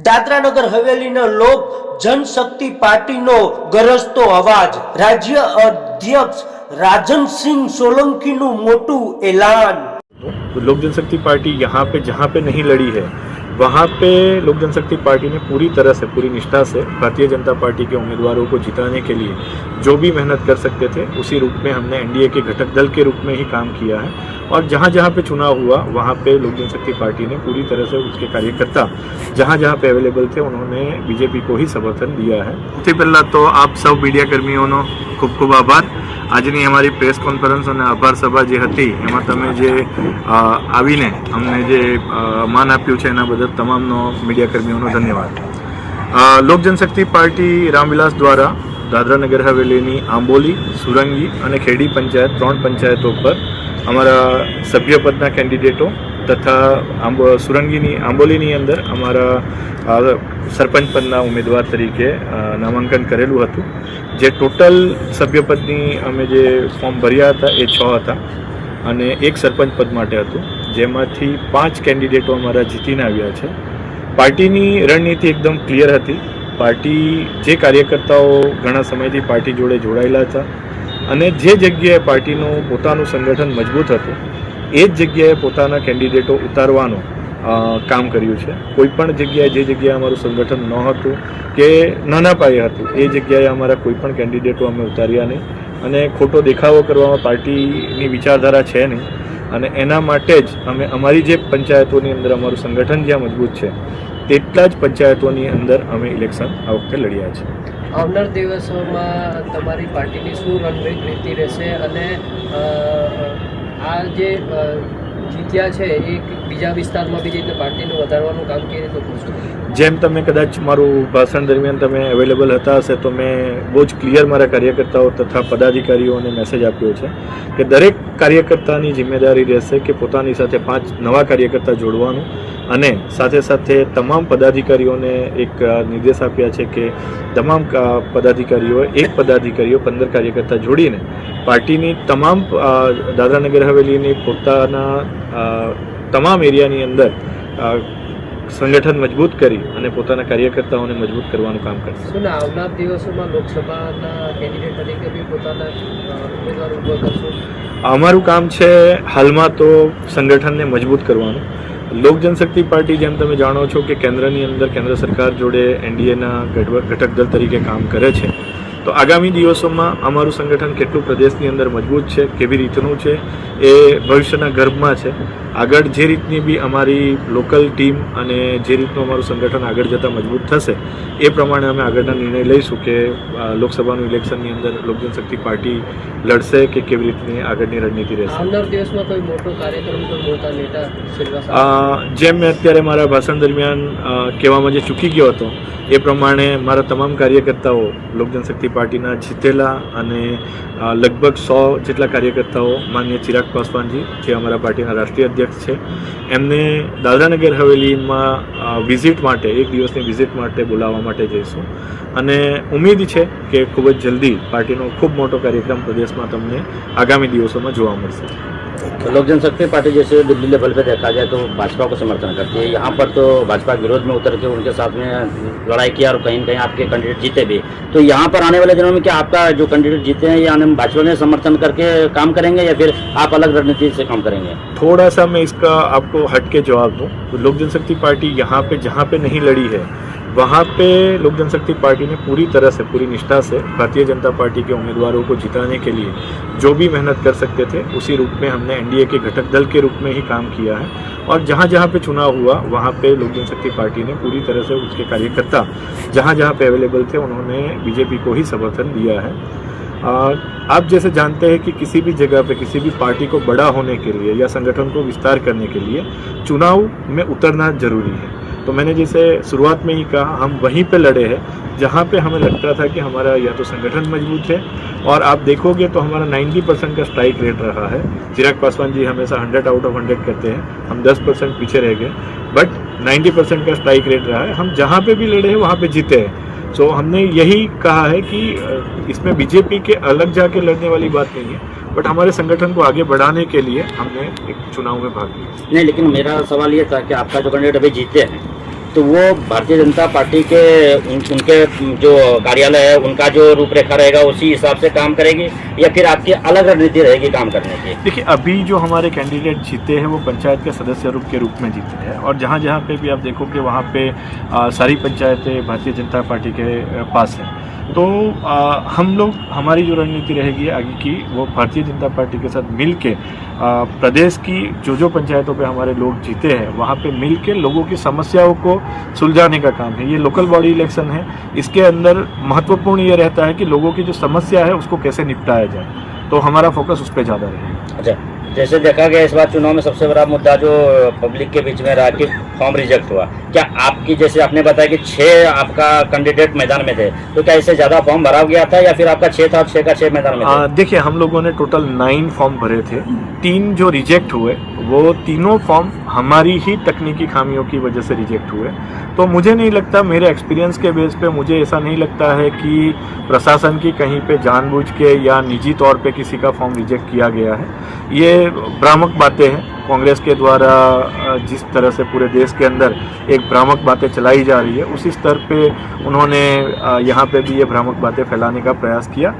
દાદરા નગર હવેલીના લોક જનશક્તિ પાર્ટીનો ગરજતો અવાજ રાજ્ય અધ્યક્ષ રાજનસિંહ સોલંકીનું મોટું એલાન। लोक जनशक्ति पार्टी यहाँ पे जहाँ पे नहीं लड़ी है वहाँ पे लोक जनशक्ति पार्टी ने पूरी तरह से पूरी निष्ठा से भारतीय जनता पार्टी के उम्मीदवारों को जिताने के लिए जो भी मेहनत कर सकते थे उसी रूप में हमने एनडीए के घटक दल के रूप में ही काम किया है। और जहाँ जहाँ पे चुनाव हुआ वहाँ पे लोक जनशक्ति पार्टी ने पूरी तरह से उसके कार्यकर्ता जहाँ जहाँ पे अवेलेबल थे उन्होंने बीजेपी को ही समर्थन दिया है। सबसे पहला तो आप सब मीडियाकर्मीओનો ખૂબ ખૂબ આભાર। આજની અમારી પ્રેસ કોન્ફરન્સ અને આભાર સભા જે હતી એમાં તમે જે આવીને અમને જે માન આપ્યું છે એના બદલ તમામનો મીડિયાકર્મીઓનો ધન્યવાદ। લોક જનશક્તિ પાર્ટી રામવિલાસ દ્વારા દાદરા નગર હવેલીની આંબોલી, સુરંગી અને ખેડી પંચાયત 3 પંચાયતો પર અમારા સભ્યપદના કેન્ડિડેટો તથા સુરંગીની આંબોલીની અંદર અમારા સરપંચ પદના ઉમેદવાર તરીકે નામાંકન કરેલું હતું। જે ટોટલ સભ્યપદની અમે જે ફોર્મ ભર્યા હતા એ 6 હતા અને એક સરપંચ પદ માટે હતું, જેમાંથી 5 કેન્ડિડેટો અમારા જીતીને આવ્યા છે। પાર્ટીની રણનીતિ એકદમ ક્લિયર હતી। પાર્ટી જે કાર્યકર્તાઓ ઘણા સમયથી પાર્ટી જોડે જોડાયેલા હતા અને જે જગ્યાએ પાર્ટીનું પોતાનું સંગઠન મજબૂત હતું એ જ જગ્યાએ પોતાના કેન્ડિડેટો ઉતારવાનું કામ કર્યું છે। કોઈપણ જગ્યાએ જે જગ્યાએ અમારું સંગઠન ન હતું કે નાના પાયે હતું એ જગ્યાએ અમારા કોઈપણ કેન્ડિડેટો અમે ઉતાર્યા નહીં અને ખોટો દેખાવો કરવામાં પાર્ટીની વિચારધારા છે નહીં અને એના માટે જ અમે અમારી જે પંચાયતોની અંદર અમારું સંગઠન જ્યાં મજબૂત છે તેટલા જ પંચાયતોની અંદર અમે ઇલેક્શન આ વખતે લડ્યા છે। આવનાર દિવસોમાં તમારી પાર્ટીની શું રણનીતિ રહેશે અને આ જે જીત્યા છે એ બીજા વિસ્તારમાં બી જઈને પાર્ટીને વધારવાનું કામ કેવી રીતે કરશો? જેમ તમે કદાચ મારું ભાષણ દરમિયાન તમે અવેલેબલ હતા હશે તો મેં બહુ જ ક્લિયર મારા કાર્યકર્તાઓ તથા પદાધિકારીઓને મેસેજ આપ્યો છે કે દરેક કાર્યકર્તાની જિમ્મેદારી રહેશે કે પોતાની સાથે 5 નવા કાર્યકર્તા જોડવાનું અને સાથે સાથે તમામ પદાધિકારીઓને એક નિર્દેશ આપ્યા છે કે તમામ પદાધિકારીઓ 15 કાર્યકર્તા જોડીને પાર્ટીની તમામ દાદરાનગર હવેલીની પોતાના તમામ એરિયાની અંદર સંગઠન મજબૂત કરી અને પોતાના કાર્યકર્તાઓને મજબૂત કરવાનું કામ કરશે। શું આવનાર દિવસોમાં લોકસભાના કેન્ડિડેટ તરીકે બી પોતાના ઉમેદવાર ઉભો કરશો? અમારું કામ છે હાલમાં તો સંગઠનને મજબૂત કરવાનું। લોક જનશક્તિ પાર્ટી જેમ તમે જાણો છો કે કેન્દ્રની અંદર કેન્દ્ર સરકાર જોડે એનડીએના ઘટક દળ તરીકે કામ કરે છે, તો આગામી દિવસોમાં અમારું સંગઠન કેટલું પ્રદેશની અંદર મજબૂત છે, કેવી રીતનું છે એ ભવિષ્યના ગર્ભમાં છે। આગળ જે રીતની બી અમારી લોકલ ટીમ અને જે રીતનું અમારું સંગઠન આગળ જતાં મજબૂત થશે એ પ્રમાણે અમે આગળના નિર્ણય લઈશું કે લોકસભાનું ઇલેક્શનની અંદર લોક જનશક્તિ પાર્ટી લડશે કે કેવી રીતની આગળની રણનીતિ રહેશે। આવનાર દિવસમાં કોઈ મોટો કાર્યક્રમ કોઈ મોટા નેતા જેમ મેં અત્યારે મારા ભાષણ દરમિયાન કહેવામાં જે ચૂકી ગયો હતો એ પ્રમાણે મારા તમામ કાર્યકર્તાઓ લોક જનશક્તિ પાર્ટીના જીતેલા અને લગભગ 100 જેટલા કાર્યકર્તાઓ માનનીય ચિરાગ પાસવાનજી જે અમારા પાર્ટીના રાષ્ટ્રીય અધ્યક્ષ છે એમને દાદરાનગર હવેલીમાં વિઝિટ માટે 1 દિવસની વિઝિટ માટે બોલાવવા માટે જઈશું અને ઉમ્મીદ છે કે ખૂબ જ જલ્દી પાર્ટીનો ખૂબ મોટો કાર્યક્રમ પ્રદેશમાં તમને આગામી દિવસોમાં જોવા મળશે। लोक जनशक्ति पार्टी जैसे दिल्ली लेवल पे देखा जाए तो भाजपा को समर्थन करती है, यहाँ पर तो भाजपा विरोध में उतर के उनके साथ में लड़ाई किया और कहीं न कहीं आपके कैंडिडेट जीते भी। तो यहाँ पर आने वाले दिनों में क्या आपका जो कैंडिडेट जीते हैं या भाजपा में समर्थन करके काम करेंगे या फिर आप अलग रणनीति से काम करेंगे? थोड़ा सा मैं इसका आपको हट के जवाब दूँ तो लोक जनशक्ति पार्टी यहाँ पे जहाँ पे नहीं लड़ी है वहाँ पे लोक जनशक्ति पार्टी ने पूरी तरह से पूरी निष्ठा से भारतीय जनता पार्टी के उम्मीदवारों को जिताने के लिए जो भी मेहनत कर सकते थे उसी रूप में हमने एनडीए के घटक दल के रूप में ही काम किया है। और जहाँ जहाँ पे चुनाव हुआ वहाँ पे लोक जनशक्ति पार्टी ने पूरी तरह से उसके कार्यकर्ता जहाँ जहाँ पे अवेलेबल थे उन्होंने बीजेपी को ही समर्थन दिया है। आप जैसे जानते हैं कि किसी भी जगह पे किसी भी पार्टी को बड़ा होने के लिए या संगठन को विस्तार करने के लिए चुनाव में उतरना जरूरी है। तो मैंने जैसे शुरुआत में ही कहा हम वहीं पे लड़े हैं जहाँ पे हमें लगता था कि हमारा या तो संगठन मजबूत है और आप देखोगे तो हमारा 90% का स्ट्राइक रेट रहा है। चिराग पासवान जी हमेशा 100 आउट ऑफ 100 करते हैं, हम 10% पीछे रह गए, बट 90% का स्ट्राइक रेट रहा है। हम जहाँ पे भी लड़े हैं वहाँ पे जीते हैं। सो हमने यही कहा है कि इसमें बीजेपी के अलग जाके लड़ने वाली बात नहीं है, बट हमारे संगठन को आगे बढ़ाने के लिए हमने एक चुनाव में भाग लिया। नहीं, लेकिन मेरा सवाल ये था कि आपका जो कैंडिडेट अभी जीते हैं तो वो भारतीय जनता पार्टी के उनके जो कार्यालय है उनका जो रूपरेखा रहेगा उसी हिसाब से काम करेगी, या फिर आपकी अलग रणनीति रहेगी काम करने की? देखिए, अभी जो हमारे कैंडिडेट जीते हैं वो पंचायत के सदस्य रूप के रूप में जीते हैं, और जहाँ जहाँ पे भी आप देखोगे वहाँ पे सारी पंचायतें भारतीय जनता पार्टी के पास हैं। तो हम लोग, हमारी जो रणनीति रहेगी आगे की, वो भारतीय जनता पार्टी के साथ मिल के प्रदेश की जो पंचायतों पे हमारे लोग जीते हैं वहाँ पे मिल के लोगों की समस्याओं को सुलझाने का काम है। ये लोकल बॉडी इलेक्शन है, इसके अंदर महत्वपूर्ण ये रहता है कि लोगों की जो समस्या है उसको कैसे निपटाया जाए, तो हमारा फोकस उस पर ज़्यादा रहेगा। अच्छा, जैसे देखा गया इस बार चुनाव में सबसे बड़ा मुद्दा जो पब्लिक के बीच में रहा कि फॉर्म रिजेक्ट हुआ। क्या आपकी, जैसे आपने बताया कि 6 आपका कैंडिडेट मैदान में थे, तो क्या इससे ज़्यादा फॉर्म भरा गया था या फिर आपका 6 था, 6 का 6 मैदान में थे? देखिए, हम लोगों ने टोटल 9 फॉर्म भरे थे। 3 जो रिजेक्ट हुए वो तीनों फॉर्म हमारी ही तकनीकी खामियों की वजह से रिजेक्ट हुए। तो मुझे नहीं लगता, मेरे एक्सपीरियंस के बेस पे मुझे ऐसा नहीं लगता है कि प्रशासन की कहीं पे जानबूझ के या निजी तौर पे किसी का फॉर्म रिजेक्ट किया गया है। ये भ्रामक बातें हैं। कांग्रेस के द्वारा जिस तरह से पूरे देश के अंदर एक भ्रामक बातें चलाई जा रही है, उसी स्तर पे उन्होंने यहाँ पे भी ये भ्रामक बातें फैलाने का प्रयास किया।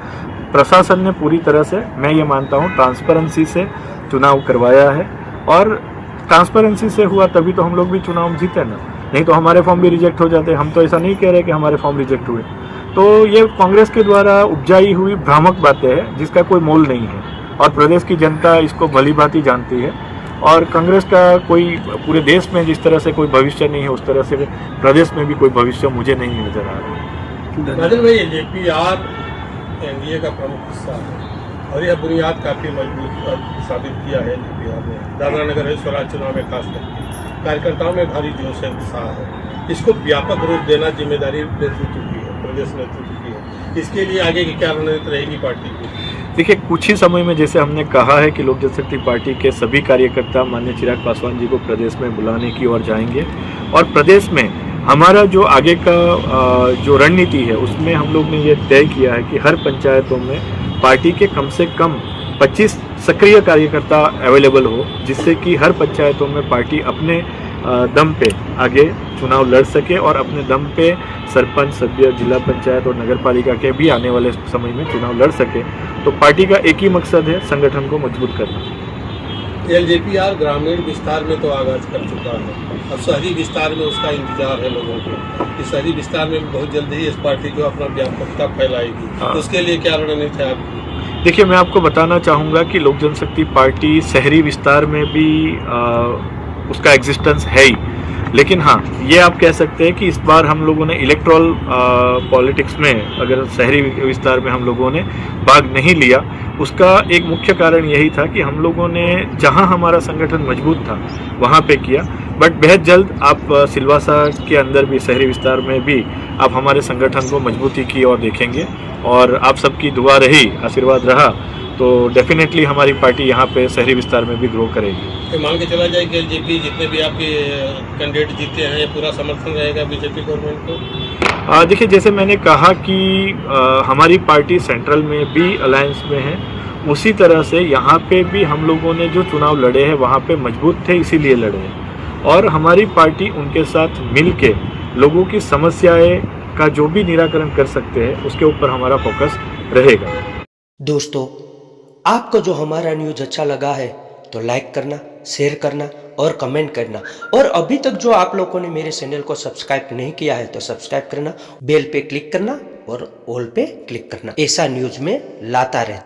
प्रशासन ने पूरी तरह से, मैं ये मानता हूँ, ट्रांसपेरेंसी से चुनाव करवाया है, और ट्रांसपेरेंसी से हुआ तभी तो हम लोग भी चुनाव जीते ना, नहीं तो हमारे फॉर्म भी रिजेक्ट हो जाते। हम तो ऐसा नहीं कह रहे कि हमारे फॉर्म रिजेक्ट हुए। तो ये कांग्रेस के द्वारा उपजाई हुई भ्रामक बातें हैं जिसका कोई मोल नहीं है, और प्रदेश की जनता इसको भली भांति जानती है। और कांग्रेस का कोई पूरे देश में जिस तरह से कोई भविष्य नहीं है, उस तरह से प्रदेश में भी कोई भविष्य मुझे नहीं नजर आ रहा। राजन भाई, जेपीआर एनडीए का प्रमुख हिस्सा है और यह बुनियाद काफी मजबूत साबित किया है जेपीआर ने। दादरा नगर स्वराज चुनाव में खास करके कार्यकर्ताओं में भारी जोश है, उत्साह है। इसको व्यापक रूप देना जिम्मेदारी नेतृत्व की है, प्रदेश नेतृत्व की है। इसके लिए आगे की क्या रणनीति रहेगी पार्टी की? देखिए, कुछ ही समय में जैसे हमने कहा है कि लोक जनशक्ति पार्टी के सभी कार्यकर्ता माननीय चिराग पासवान जी को प्रदेश में बुलाने की ओर जाएंगे, और प्रदेश में हमारा जो आगे का जो रणनीति है उसमें हम लोग ने ये तय किया है कि हर पंचायतों में पार्टी के कम से कम 25 सक्रिय कार्यकर्ता अवेलेबल हो, जिससे कि हर पंचायतों में पार्टी अपने दम पे आगे चुनाव लड़ सके और अपने दम पे सरपंच, सभ्य, जिला पंचायत और नगर पालिका के भी आने वाले समय में चुनाव लड़ सके। तो पार्टी का एक ही मकसद है, संगठन को मजबूत करना। एलजेपीआर ग्रामीण विस्तार में तो आगाज कर चुका है, अब शहरी विस्तार में उसका इंतजार है लोगों को कि शहरी विस्तार में बहुत जल्द ही इस पार्टी जो अपना व्यापकता फैलाएगी। तो उसके लिए क्या रणनीति है आपकी? देखिए, मैं आपको बताना चाहूँगा कि लोक जनशक्ति पार्टी शहरी विस्तार में भी उसका एग्जिस्टेंस है ही, लेकिन हाँ, ये आप कह सकते हैं कि इस बार हम लोगों ने इलेक्ट्रल पॉलिटिक्स में, अगर शहरी विस्तार में हम लोगों ने भाग नहीं लिया, उसका एक मुख्य कारण यही था कि हम लोगों ने जहां हमारा संगठन मजबूत था वहां पे किया। बट बेहद जल्द आप सिलवासा के अंदर भी, शहरी विस्तार में भी आप हमारे संगठन को मजबूती की ओर देखेंगे, और आप सबकी दुआ रही, आशीर्वाद रहा, तो डेफिनेटली हमारी पार्टी यहाँ पे शहरी विस्तार में भी ग्रो करेगी। तो मान के चला जाए कि एलजेपी जितने भी आपके कैंडिडेट जीते हैं, ये पूरा समर्थन रहेगा बीजेपी गवर्नमेंट को? देखिए, जैसे मैंने कहा कि हमारी पार्टी सेंट्रल में भी अलायंस में है, उसी तरह से यहाँ पे भी हम लोगों ने जो चुनाव लड़े हैं वहाँ पे मजबूत थे, इसीलिए लड़े हैं, और हमारी पार्टी उनके साथ मिल के लोगों की समस्याएं का जो भी निराकरण कर सकते हैं उसके ऊपर हमारा फोकस रहेगा। दोस्तों, आपको जो हमारा न्यूज अच्छा लगा है तो लाइक करना, शेयर करना और कमेंट करना, और अभी तक जो आप लोगों ने मेरे चैनल को सब्सक्राइब नहीं किया है तो सब्सक्राइब करना, बेल पे क्लिक करना और ऑल पे क्लिक करना। ऐसा न्यूज में लाता रहता